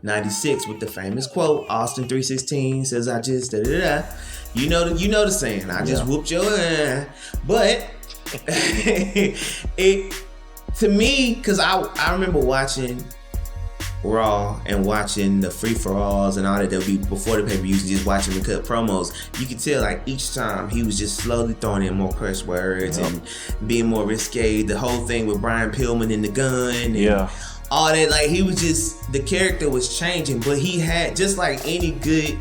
96 with the famous quote, Austin 3:16 says, I just da-da-da. You know the saying, I just whooped your ass. But it, to me, because I remember watching Raw and watching the free-for-alls and all that would be before the pay-per-views and just watching the cut promos, you could tell like each time he was just slowly throwing in more curse words and being more risque. The whole thing with Brian Pillman and the gun and all that, like he was just, the character was changing, but he had, just like any good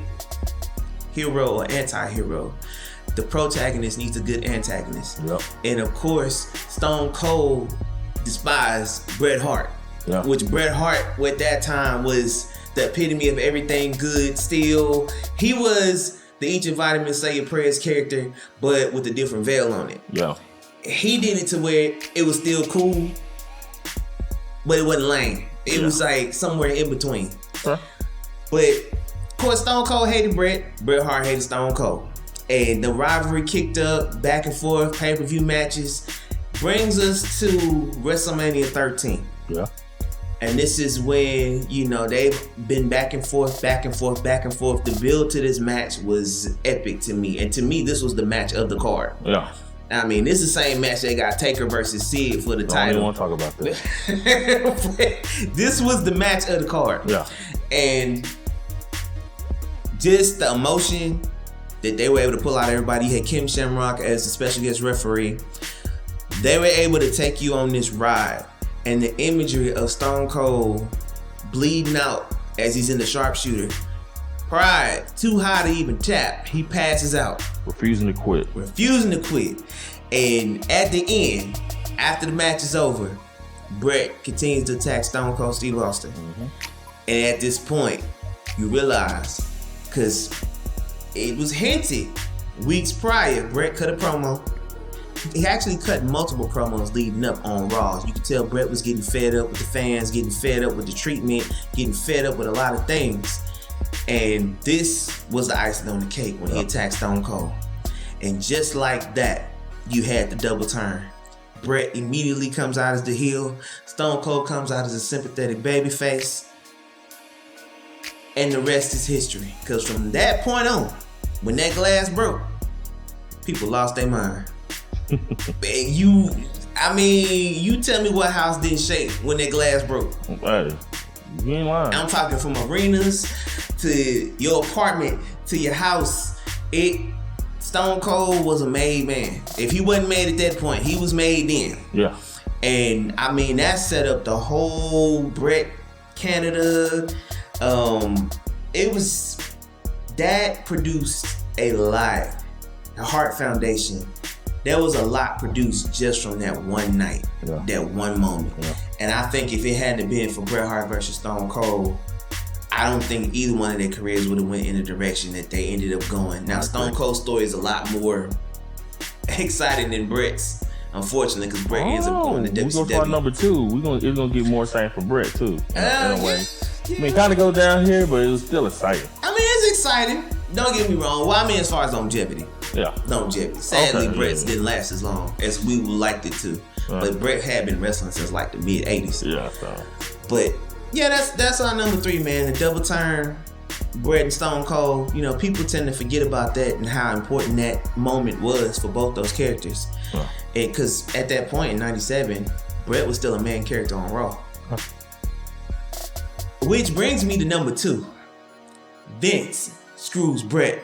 hero or anti-hero, the protagonist needs a good antagonist. And of course, Stone Cold despised Bret Hart. Which Bret Hart at that time was the epitome of everything good still. He was the Eat Your Vitamins, Say Your Prayers character, but with a different veil on it. He did it to where it was still cool, but it wasn't lame. It was like somewhere in between. But of course, Stone Cold hated Bret. Bret Hart hated Stone Cold. And the rivalry kicked up, back and forth, pay-per-view matches, brings us to WrestleMania 13. And this is when, you know, they've been back and forth. The build to this match was epic to me. And to me, this was the match of the card. I mean, this is the same match they got Taker versus Sid for the title. I don't want to talk about that. This was the match of the card. And just the emotion that they were able to pull out of everybody. You had Kim Shamrock as the special guest referee. They were able to take you on this ride. And the imagery of Stone Cold bleeding out as he's in the sharpshooter. Pride, too high to even tap. He passes out. Refusing to quit. And at the end, after the match is over, Bret continues to attack Stone Cold Steve Austin. And at this point, you realize, because it was hinted weeks prior, Bret cut a promo. He actually cut multiple promos leading up on Raw. You could tell Bret was getting fed up with the fans, getting fed up with the treatment, getting fed up with a lot of things. And this was the icing on the cake when he attacked Stone Cold. And just like that, you had the double turn. Bret immediately comes out as the heel. Stone Cold comes out as a sympathetic babyface. And the rest is history. Because from that point on, when that glass broke, people lost their mind. You tell me what house didn't shake when that glass broke. Hey, you ain't lying. I'm talking from arenas to your apartment to your house. Stone Cold was a made man. If he wasn't made at that point, he was made then. And I mean, that set up the whole Bret Canada. That produced a lot. The Hart Foundation. There was a lot produced just from that one night, that one moment. And I think if it hadn't been for Bret Hart versus Stone Cold, I don't think either one of their careers would have went in the direction that they ended up going. Now, Stone Cold's story is a lot more exciting than Bret's, unfortunately, because Bret ends up going to WCW. We're going to start number 2. It's going to get more exciting for Bret, too. In a way. I mean, kind of go down here, but it was still exciting. I mean, it's exciting. Don't get me wrong. Well, I mean, as far as longevity. Longevity. Sadly, Bret's didn't last as long as we would liked it to. But Bret had been wrestling since like the mid 80s. But yeah, that's our number 3, man. The double turn, Bret and Stone Cold. You know, people tend to forget about that and how important that moment was for both those characters. Because at that point in '97, Bret was still a main character on Raw. Which brings me to number 2. Vince screws Bret.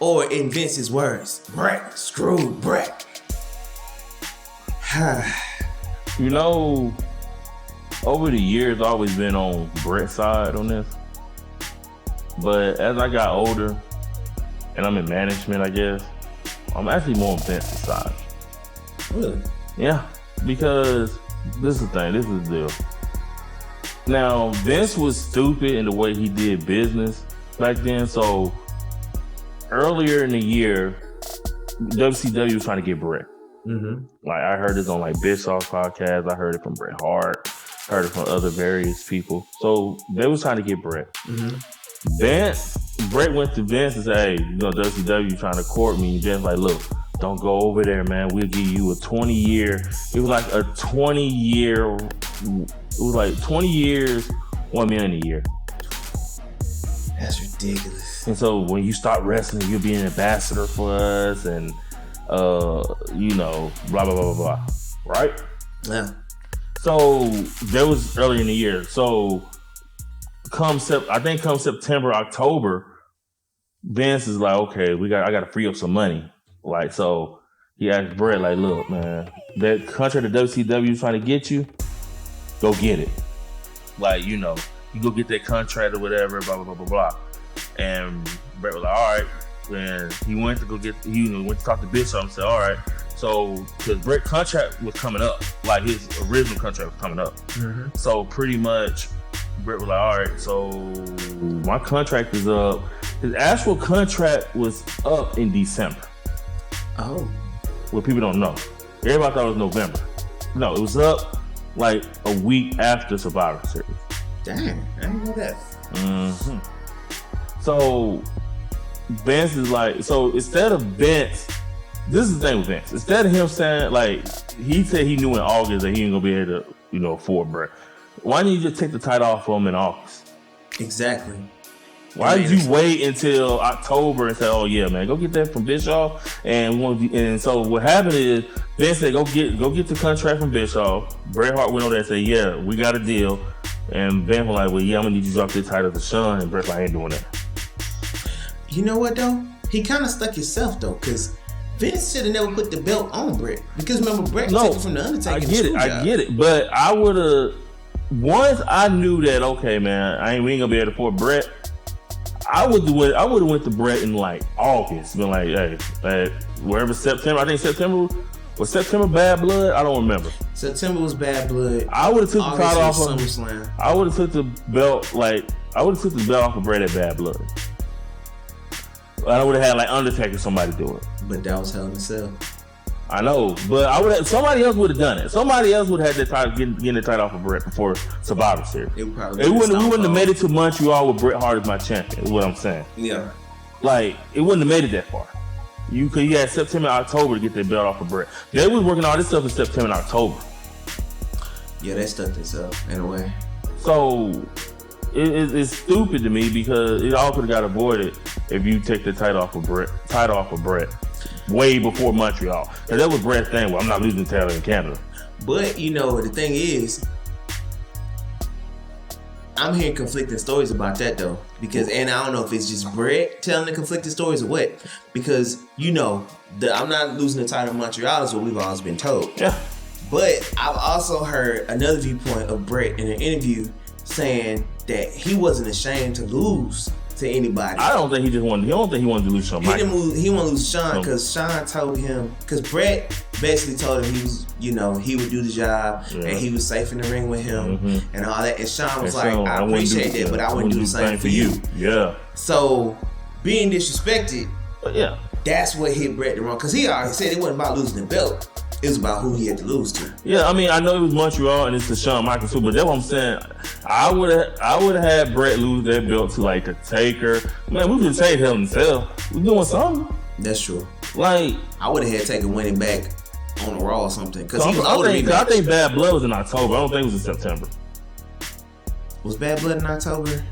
Or in Vince's words, Bret screwed Bret. You know, over the years, I've always been on Bret's side on this. But as I got older, and I'm in management, I guess, I'm actually more on Vince's side. Really? Yeah, because this is the thing, this is the deal. Now, Vince was stupid in the way he did business back then, so earlier in the year, WCW was trying to get Bret. Like, I heard this on like Bischoff's podcast. I heard it from Bret Hart. Heard it from other various people. So they was trying to get Bret. Bret went to Vince and said, "Hey, you know, WCW trying to court me." And Vince like, "Look, don't go over there, man. We'll give you a 20-year." It was like a 20-year. It was like 20 years, $1 million a year. That's ridiculous. And so when you start wrestling, you'll be an ambassador for us, and you know, blah blah blah blah blah. Right? Yeah. So that was early in the year. So come September, October, Vince is like, okay, I gotta free up some money. Like, so he asked Brett, like, look, man, that contract that WCW is trying to get you, go get it. Like, you know, you go get that contract or whatever, blah, blah, blah, blah, blah. And Brett was like, all right. And he went to went to talk to Bishop and said, all right. So, because Brett's contract was coming up, like his original contract was coming up. Mm-hmm. So pretty much, Brett was like, all right, so my contract is up. His actual contract was up in December. Oh. Well, people don't know. Everybody thought it was November. No, it was up like a week after Survivor Series. Dang, I didn't know that. Mm-hmm. So Vince is like, so instead of Vince, this is the thing with Vince. Instead of him saying, like, he said he knew in August that he ain't gonna be able to, you know, afford Brett. Why didn't you just take the title off of him in August? Exactly. Why did you wait until October and say, "Oh yeah, man, go get that from Bischoff"? And so what happened is Vince said, "Go get the contract from Bischoff." Bret Hart went over there and said, "Yeah, we got a deal." And Vince was like, "Well, yeah, I'm gonna need you to drop this title to Shawn." And Bret's like, "I ain't doing that." You know what though? He kind of stuck himself though, because Vince should have never put the belt on Bret. Because remember, Bret took it from the Undertaker. I get it, but I would have. Once I knew that, okay, man, we ain't gonna be able to afford Bret. I would have went to Bret in like August, been like, hey, wherever September. I think September Bad Blood. I don't remember. September was Bad Blood. I would have took the title off of SummerSlam. I would have took the belt off of Bret at Bad Blood. I would have had like Undertaker somebody do it. But that was Hell in a Cell. I know, but somebody else would have done it. Somebody else would have had that title, getting the title off of Bret before Survivor Series. We wouldn't have made it to Montreal with Bret Hart as my champion. Is what I'm saying. Yeah, like it wouldn't have made it that far. You had September, October to get that belt off of Bret. They was working all this stuff in September and October. Yeah, they stuck this up in a way. So it's stupid to me because it all could have got avoided if you take the title off of Bret. Way before Montreal. And that was Bret's thing. Well, I'm not losing the title in Canada. But, you know, the thing is, I'm hearing conflicting stories about that, though. And I don't know if it's just Bret telling the conflicting stories or what. Because, you know, I'm not losing the title in Montreal is what we've always been told. Yeah. But I've also heard another viewpoint of Bret in an interview saying that he wasn't ashamed to lose to anybody. I don't think he wanted to lose Shawn Michaels. He wanted to lose Shawn because Shawn told him, because Bret basically told him he would do the job and he was safe in the ring with him and all that. And Shawn was like, I appreciate that, but I wouldn't do the same for you. Yeah. So being disrespected, yeah, that's what hit Bret the wrong. Because he already said it wasn't about losing the belt. It was about who he had to lose to. Yeah, I mean, I know it was Montreal and it's the Shawn Michaels too, but that's what I'm saying. I would have had Bret lose that belt to like the Taker. Man, we could take Hell in a Cell. We doing something. That's true. Like I would have had Taker winning back on the Raw or something. Because he was older than me. I think Bad Blood was in October. I don't think it was in September. Was Bad Blood in October?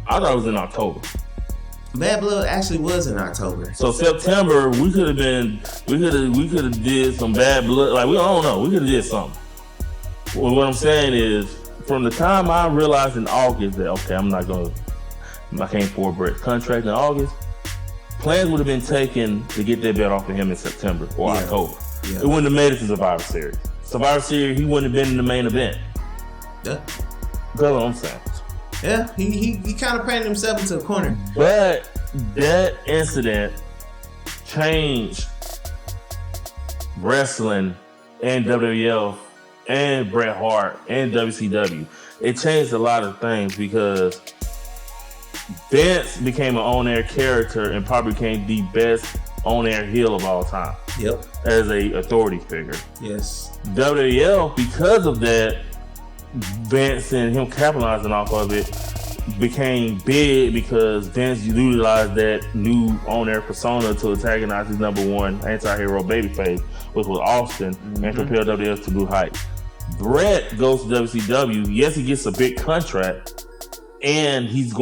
I thought it was in October. Bad Blood actually was in October. So September, we could have did some Bad Blood. Like, I don't know. We could have did something. Well, what I'm saying is, from the time I realized in August that, okay, I can't afford Bret's contract in August, plans would have been taken to get that belt off of him in September or October. Yeah. It wouldn't have made it to Survivor Series. Survivor Series, he wouldn't have been in the main event. Yeah. That's what I'm saying. Yeah, he kind of painted himself into a corner. But that incident changed wrestling and WWF and Bret Hart and WCW. It changed a lot of things because Vince became an on-air character and probably became the best on-air heel of all time. Yep. As a authority figure. Yes. WWF, because of that, Vince and him capitalizing off of it became big because Vince utilized that new on-air persona to antagonize his number one anti-hero babyface, which was Austin, and propel WWF to new heights. Bret goes to WCW. Yes, he gets a big contract, and he's going